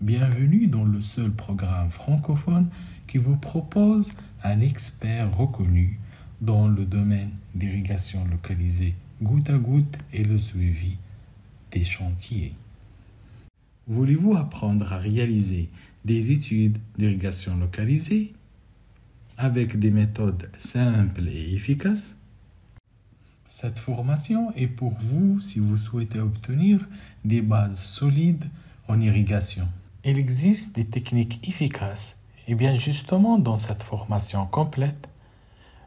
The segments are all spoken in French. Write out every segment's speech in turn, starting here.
Bienvenue dans le seul programme francophone qui vous propose un expert reconnu dans le domaine d'irrigation localisée goutte à goutte et le suivi des chantiers. Voulez-vous apprendre à réaliser des études d'irrigation localisée avec des méthodes simples et efficaces? Cette formation est pour vous si vous souhaitez obtenir des bases solides en irrigation. Il existe des techniques efficaces et bien justement dans cette formation complète,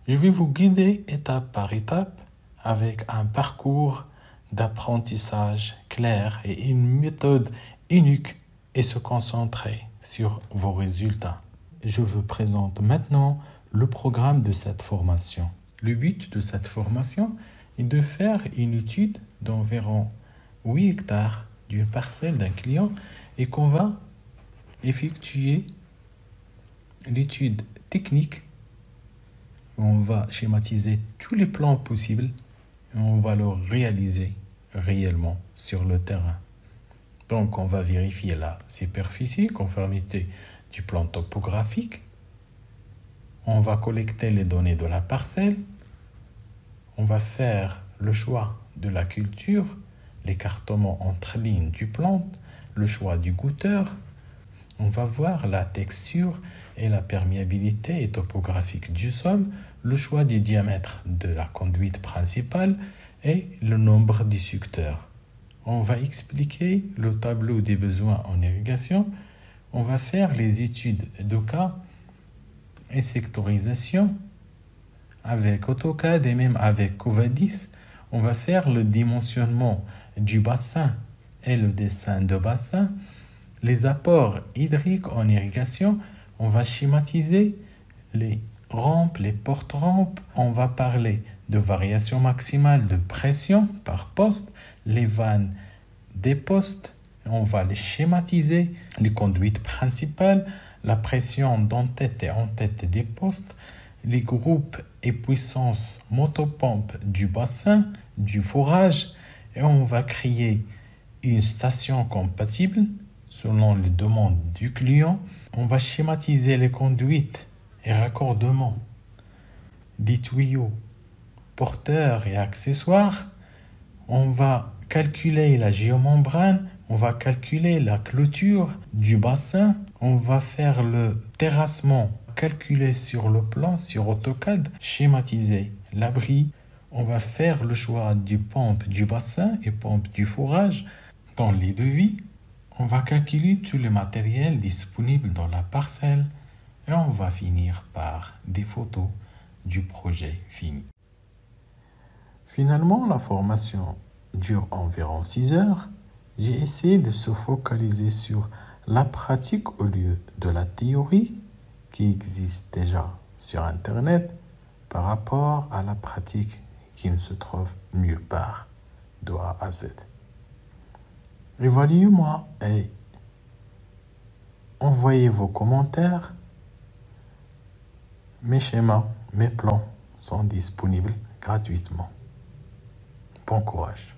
je vais vous guider étape par étape avec un parcours d'apprentissage clair et une méthode unique et se concentrer sur vos résultats. Je vous présente maintenant le programme de cette formation. Le but de cette formation est de faire une étude d'environ 8 hectares d'une parcelle d'un client et qu'on va effectuer l'étude technique. On va schématiser tous les plans possibles et on va le réaliser réellement sur le terrain. Donc, on va vérifier la superficie, conformité du plan topographique. On va collecter les données de la parcelle. On va faire le choix de la culture, l'écartement entre lignes du plan, le choix du goutteur. On va voir la texture et la perméabilité topographique du sol, le choix du diamètre de la conduite principale et le nombre de sucteurs. On va expliquer le tableau des besoins en irrigation. On va faire les études de cas et sectorisation avec AutoCAD et même avec Covadis. On va faire le dimensionnement du bassin et le dessin de bassin. Les apports hydriques en irrigation, on va schématiser les rampes, les porte-rampes. On va parler de variation maximale de pression par poste, les vannes des postes. On va les schématiser, les conduites principales, la pression d'en-tête et en-tête des postes, les groupes et puissances motopompe du bassin, du forage. Et on va créer une station compatible selon les demandes du client. On va schématiser les conduites et raccordements des tuyaux, porteurs et accessoires. On va calculer la géomembrane, on va calculer la clôture du bassin, on va faire le terrassement, calculer sur le plan, sur AutoCAD, schématiser l'abri. On va faire le choix du pompe du bassin et pompe du forage. Dans les devis, on va calculer tout le matériel disponible dans la parcelle et on va finir par des photos du projet fini. Finalement, la formation dure environ 6 heures. J'ai essayé de se focaliser sur la pratique au lieu de la théorie qui existe déjà sur Internet par rapport à la pratique qui ne se trouve nulle part de A à Z. Évaluez-moi et envoyez vos commentaires. Mes schémas, mes plans sont disponibles gratuitement. Bon courage.